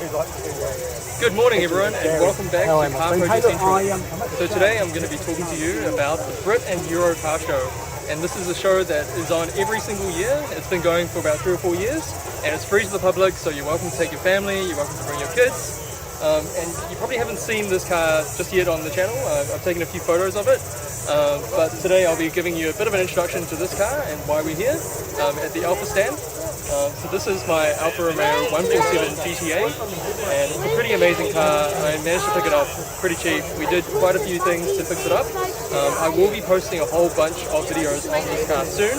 Good morning everyone and welcome back to Car Project Central. So today I'm going to be talking to you about the Brit and Euro car show. And this is a show that is on every single year. It's been going for about 3 or 4 years and it's free to the public, so you're welcome to take your family, you're welcome to bring your kids. And you probably haven't seen this car just yet on the channel. I've taken a few photos of it. But today I'll be giving you a bit of an introduction to this car and why we're here at the Alfa stand. So this is my Alfa Romeo 147 GTA and it's a pretty amazing car. I managed to pick it up pretty cheap. We did quite a few things to fix it up. I will be posting a whole bunch of videos on this car soon.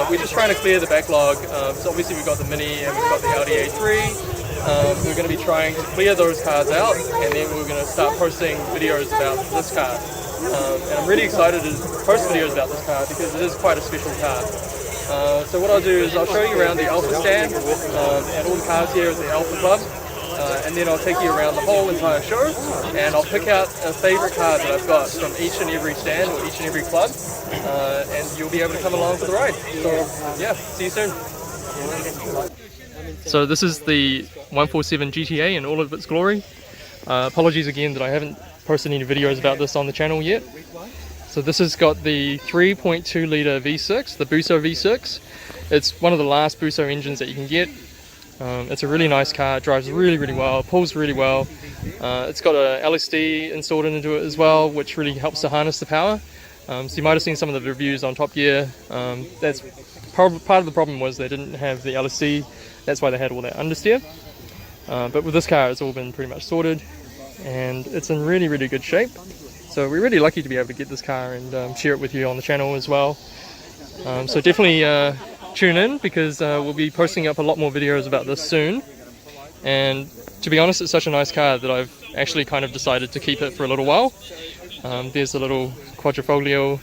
We're just trying to clear the backlog. So obviously we've got the Mini and we've got the Audi A3. We're going to be trying to clear those cars out and then we're going to start posting videos about this car. And I'm really excited to post videos about this car because it is quite a special car. So what I'll do is I'll show you around the Alfa stand and all the cars here at the Alfa Club, and then I'll take you around the whole entire show and I'll pick out a favourite car that I've got from each and every stand or each and every club, and you'll be able to come along for the ride. So yeah, see you soon. So this is the 147 GTA in all of its glory. Apologies again that I haven't posted any videos about this on the channel yet. So this has got the 3.2 litre V6, the Buso V6. It's one of the last Buso engines that you can get. It's a really nice car, it drives really well, pulls really well. It's got a LSD installed into it as well, which really helps to harness the power. So you might have seen some of the reviews on Top Gear. That's part of the problem was they didn't have the LSD, that's why they had all that understeer. But with this car it's all been pretty much sorted and it's in really good shape. So we're really lucky to be able to get this car and share it with you on the channel as well. So definitely tune in because we'll be posting up a lot more videos about this soon. And to be honest, it's such a nice car that I've actually kind of decided to keep it for a little while. There's a little Quadrifoglio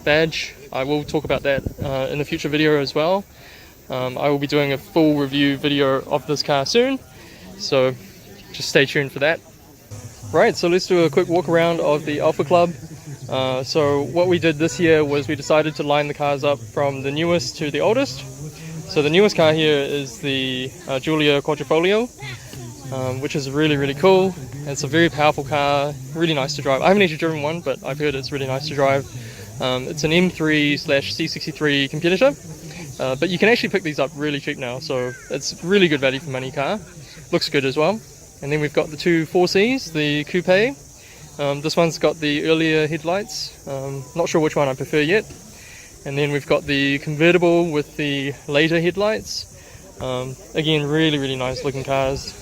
badge. I will talk about that in a future video as well. I will be doing a full review video of this car soon, so just stay tuned for that. Right, so let's do a quick walk around of the Alfa Club. So what we did this year was we decided to line the cars up from the newest to the oldest. So the newest car here is the Giulio Quadrifoglio, which is really cool. It's a very powerful car, really nice to drive. I haven't actually driven one, but I've heard it's really nice to drive. It's an M3/C63 competitor, but you can actually pick these up really cheap now, so it's really good value for money car. Looks good as well. And then we've got the two 4Cs, the coupe. This one's got the earlier headlights, not sure which one I prefer yet. And then we've got the convertible with the later headlights. Again, really nice looking cars.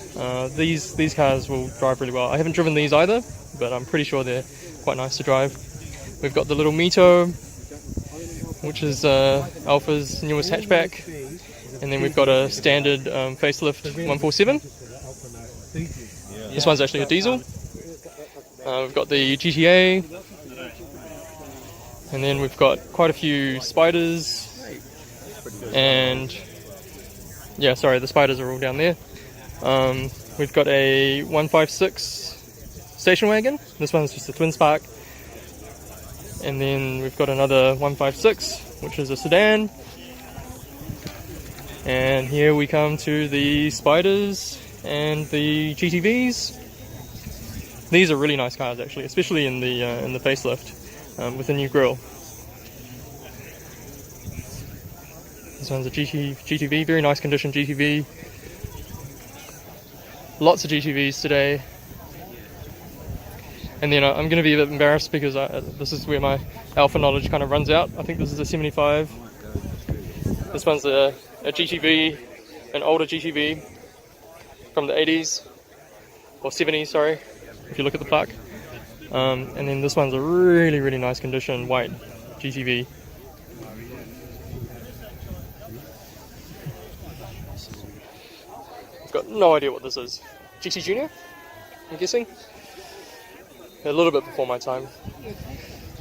These cars will drive really well. I haven't driven these either, but I'm pretty sure they're quite nice to drive. We've got the little Mito, which is Alfa's newest hatchback. And then we've got a standard facelift 147. This one's actually a diesel. We've got the GTA, and then we've got quite a few spiders, and yeah, sorry, the spiders are all down there. We've got a 156 station wagon. This one's just a twin spark, and then we've got another 156, which is a sedan. And here we come to the spiders and the GTVs. These are really nice cars actually, especially in the facelift with the new grille. This one's a GTV, very nice condition GTV. Lots of GTVs today. And then I'm going to be a bit embarrassed because this is where my Alfa knowledge kind of runs out. I think this is a 75. This one's a GTV, an older GTV from the 80s, or 70s, sorry, if you look at the plaque. And then this one's a really nice condition, white GTV. I've got no idea what this is. GT Junior, I'm guessing? A little bit before my time.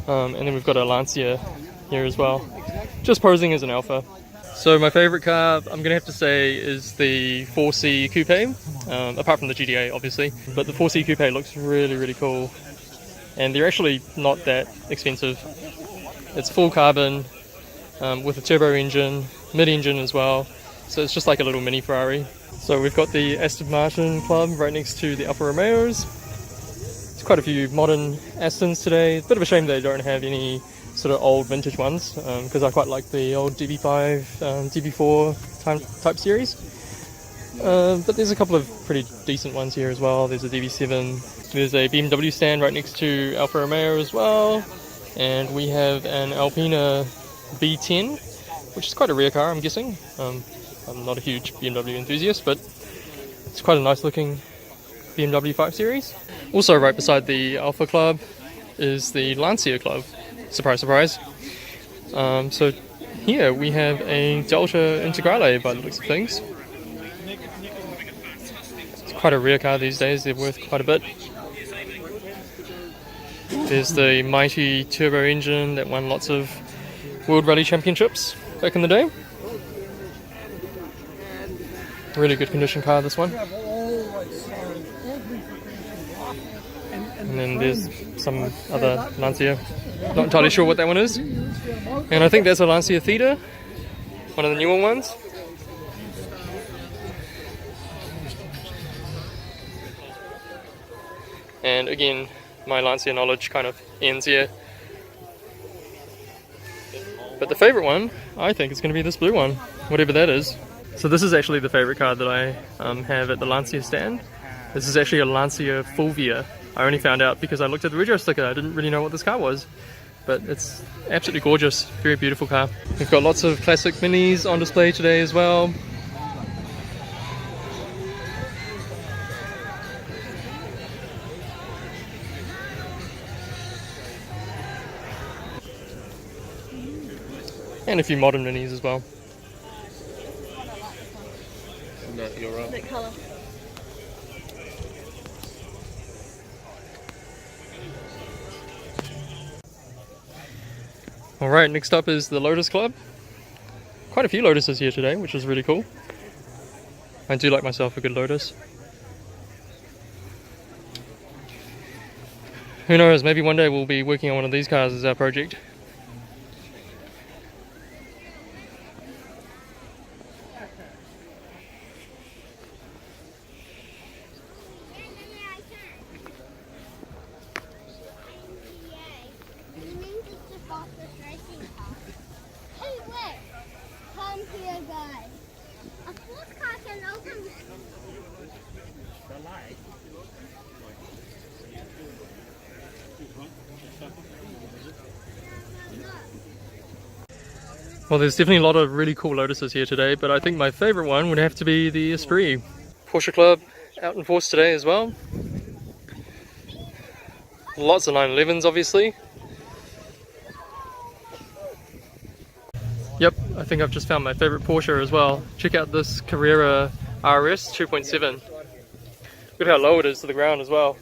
And then we've got a Lancia here as well, just posing as an Alfa. So my favourite car, I'm going to have to say, is the 4C Coupe, apart from the GTA obviously, but the 4C Coupe looks really cool, and they're actually not that expensive. It's full carbon, with a turbo engine, mid-engine as well, so it's just like a little mini Ferrari. So we've got the Aston Martin Club right next to the Alfa Romeos. There's quite a few modern Astons today. It's a bit of a shame they don't have any sort of old vintage ones, because I quite like the old DB5, DB4 type series. But there's a couple of pretty decent ones here as well. There's a DB7. There's a BMW stand right next to Alfa Romeo as well. And we have an Alpina B10, which is quite a rare car, I'm guessing. I'm not a huge BMW enthusiast, but it's quite a nice looking BMW 5 Series. Also right beside the Alfa Club is the Lancia Club. Surprise, surprise. So here we have a Delta Integrale by the looks of things. It's quite a rare car these days, they're worth quite a bit. There's the mighty turbo engine that won lots of World Rally Championships back in the day. Really good condition car, this one. And then there's some other Lancia. Not entirely sure what that one is. And I think that's a Lancia Theta, one of the newer ones. And again, my Lancia knowledge kind of ends here. But the favourite one, I think, is going to be this blue one, whatever that is. So this is actually the favourite car that I have at the Lancia stand. This is actually a Lancia Fulvia. I only found out because I looked at the registry sticker. I didn't really know what this car was. But it's absolutely gorgeous, very beautiful car. We've got lots of classic minis on display today as well. And a few modern minis as well. No, you're right. What colour? Alright, next up is the Lotus Club. Quite a few Lotuses here today, which is really cool. I do like myself a good Lotus. Who knows, maybe one day we'll be working on one of these cars as our project. Well, there's definitely a lot of really cool Lotuses here today, but I think my favourite one would have to be the Esprit. Porsche Club out in force today as well. Lots of 911s obviously. Yep, I think I've just found my favourite Porsche as well. Check out this Carrera RS 2.7. Look at how low it is to the ground as well.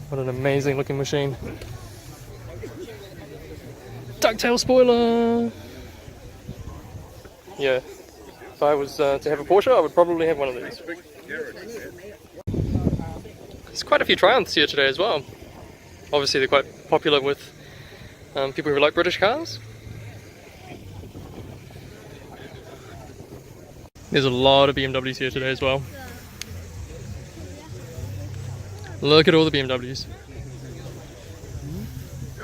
What an amazing looking machine. Ducktail spoiler! Yeah, if I was to have a Porsche, I would probably have one of these. There's quite a few Triumphs here today as well. Obviously they're quite popular with people who like British cars. There's a lot of BMWs here today as well. Look at all the BMWs.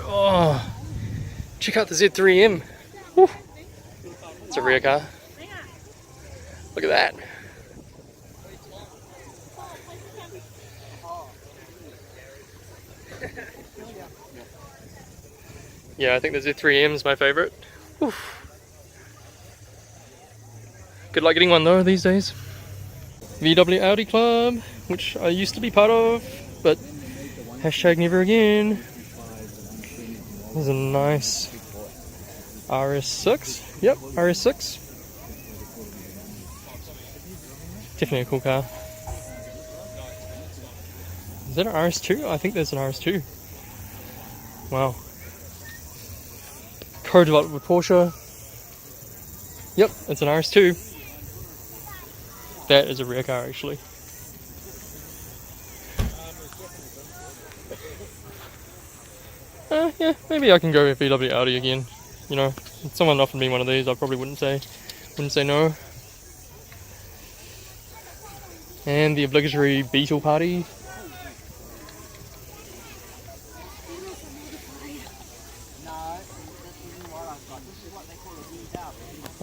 Oh! Check out the Z3M. Woo. It's a rare car. Look at that. Yeah, I think the Z3M is my favourite. Good luck getting one though these days. VW Audi Club, which I used to be part of, but hashtag never again. There's a nice RS6. Yep, RS6. Definitely a cool car. Is that an RS2? I think there's an RS2. Wow. Co-developed with Porsche. Yep, it's an RS2. That is a rare car actually. Yeah, maybe I can go with VW Audi again. You know, if someone offered me one of these, I probably wouldn't say Wouldn't say no. And the obligatory Beetle party.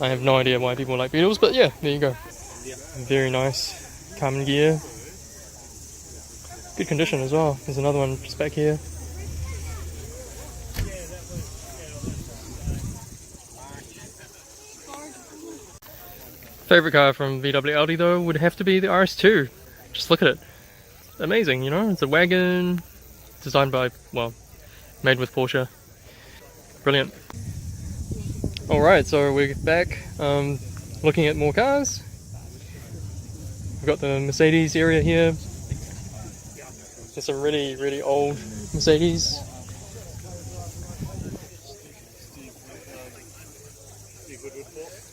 I have no idea why people like Beetles, but yeah, there you go. Very nice carbon gear. Good condition as well. There's another one just back here. Favorite car from VW Audi though would have to be the RS2. Just look at it. Amazing, you know? It's a wagon designed by, well, made with Porsche. Brilliant. Alright, so we're back looking at more cars. We've got the Mercedes area here. There's some really, really old Mercedes.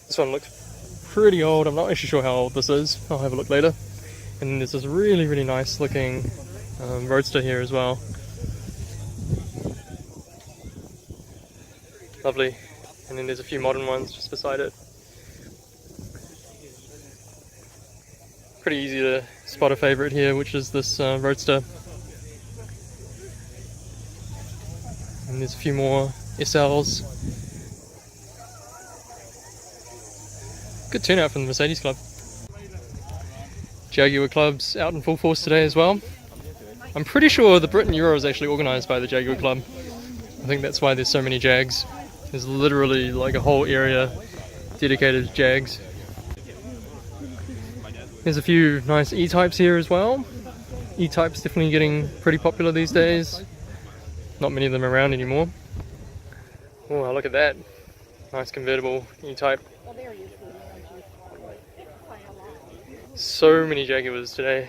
This one looks pretty old. I'm not actually sure how old this is. I'll have a look later. And then there's this really, really nice looking Roadster here as well. Lovely. And then there's a few modern ones just beside it. Pretty easy to spot a favourite here, which is this Roadster. And there's a few more SLs. Good turnout from the Mercedes Club. Jaguar Club's out in full force today as well. I'm pretty sure the Brit and Euro is actually organised by the Jaguar Club. I think that's why there's so many Jags. There's literally like a whole area dedicated to Jags. There's a few nice E-Types here as well. E-Type's definitely getting pretty popular these days. Not many of them around anymore. Oh, look at that. Nice convertible E-Type. So many Jaguars today.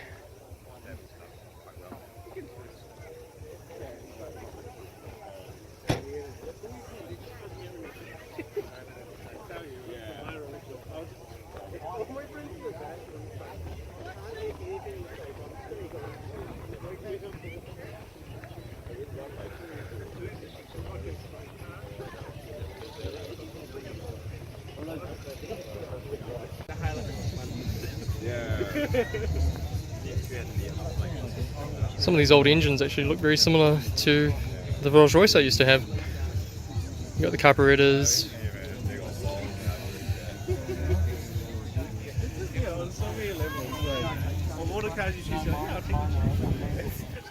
Some of these old engines actually look very similar to the Rolls Royce I used to have. You got the carburetors.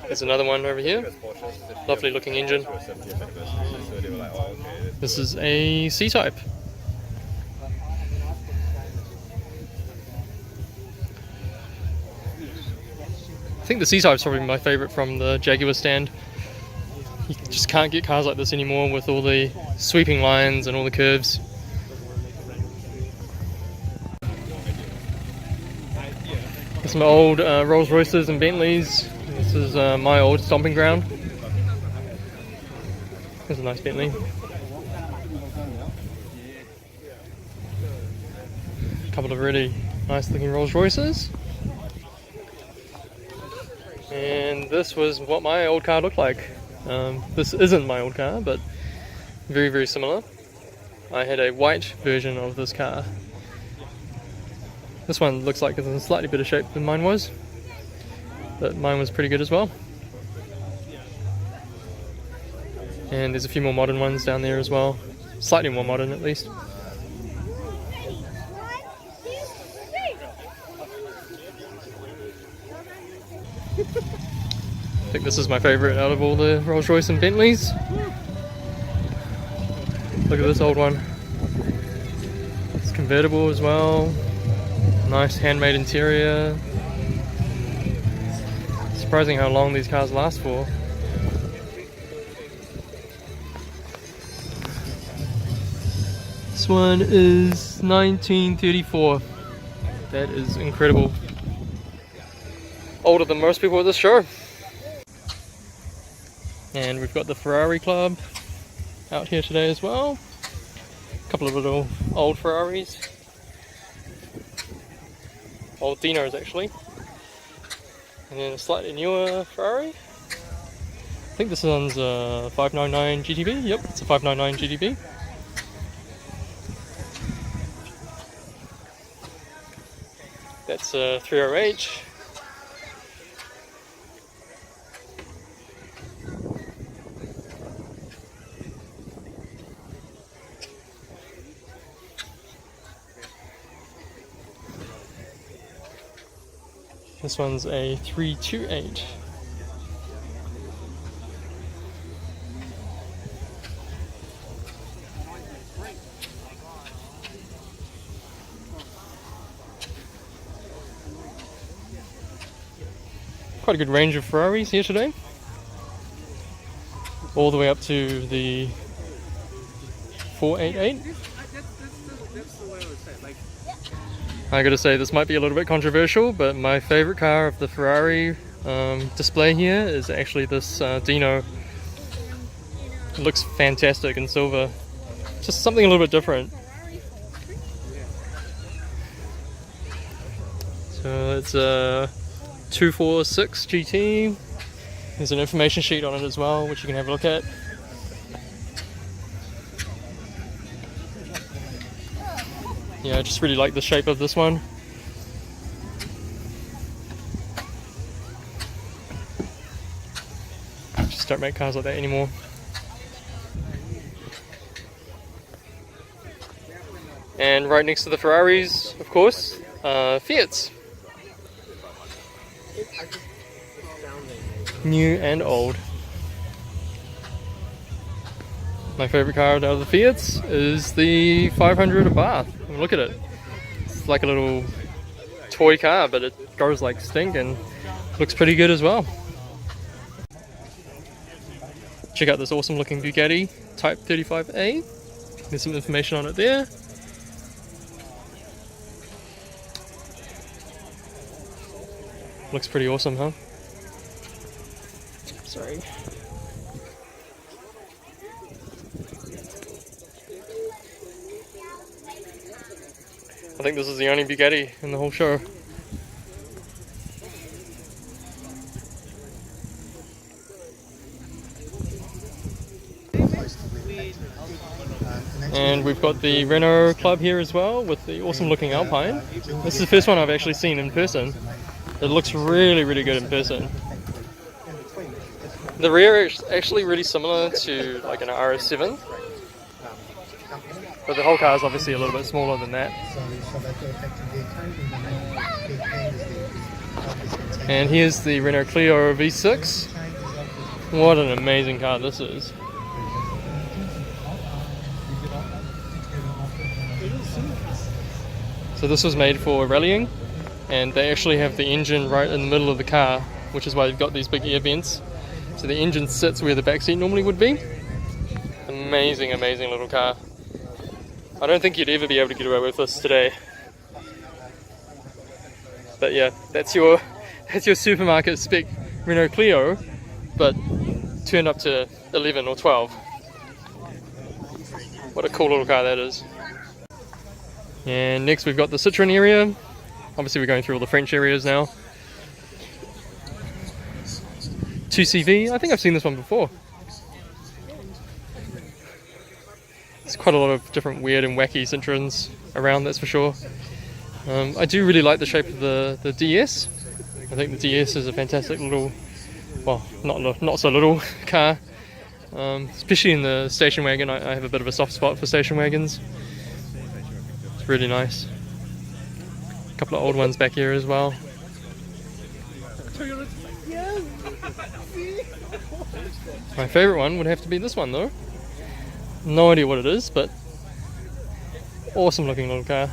There's another one over here. Lovely looking engine. This is a C-Type. I think the C-Type's probably my favourite from the Jaguar stand. You just can't get cars like this anymore with all the sweeping lines and all the curves. There's some old Rolls Royces and Bentleys. This is my old stomping ground. There's a nice Bentley. A couple of really nice looking Rolls Royces. And this was what my old car looked like. This isn't my old car, but very, very similar. I had a white version of this car. This one looks like it's in slightly better shape than mine was, but mine was pretty good as well. And there's a few more modern ones down there as well. Slightly more modern at least. I think this is my favourite out of all the Rolls Royce and Bentleys. Look at this old one. It's convertible as well. Nice handmade interior. Surprising how long these cars last for. This one is 1934. That is incredible. Older than most people at this show. And we've got the Ferrari Club out here today as well. A couple of little old Ferraris. Old Dinos actually. And then a slightly newer Ferrari. I think this one's a 599 GTB. Yep, it's a 599 GTB. That's a 30H. This one's a 328. Quite a good range of Ferraris here today. All the way up to the 488. I gotta say, this might be a little bit controversial, but my favorite car of the Ferrari display here is actually this Dino. It looks fantastic in silver. Just something a little bit different. So it's a 246 GT. There's an information sheet on it as well, which you can have a look at. Yeah, I just really like the shape of this one. Just don't make cars like that anymore. And right next to the Ferraris, of course, Fiats. New and old. My favourite car out of the Fiats is the 500 Abarth. Look at it. It's like a little toy car, but it goes like stink and looks pretty good as well. Check out this awesome looking Bugatti Type 35A. There's some information on it there. Looks pretty awesome, huh? Sorry. I think this is the only Bugatti in the whole show. And we've got the Renault Club here as well with the awesome looking Alpine. This is the first one I've actually seen in person. It looks really, really good in person. The rear is actually really similar to like an RS7, but the whole car is obviously a little bit smaller than that. And here's the Renault Clio V6. What an amazing car this is. So this was made for rallying, and they actually have the engine right in the middle of the car, which is why you've got these big air vents. So the engine sits where the back seat normally would be. Amazing, amazing little car. I don't think you'd ever be able to get away with this today. But yeah, that's your supermarket spec Renault Clio, but turned up to 11 or 12. What a cool little car that is. And next we've got the Citroen area. Obviously we're going through all the French areas now. 2CV, I think I've seen this one before. There's quite a lot of different weird and wacky Citroens around, that's for sure. I do really like the shape of the DS. I think the DS is a fantastic little, well, not so little car. Especially in the station wagon, I have a bit of a soft spot for station wagons. It's really nice. A couple of old ones back here as well. My favourite one would have to be this one though. No idea what it is, but awesome looking little car.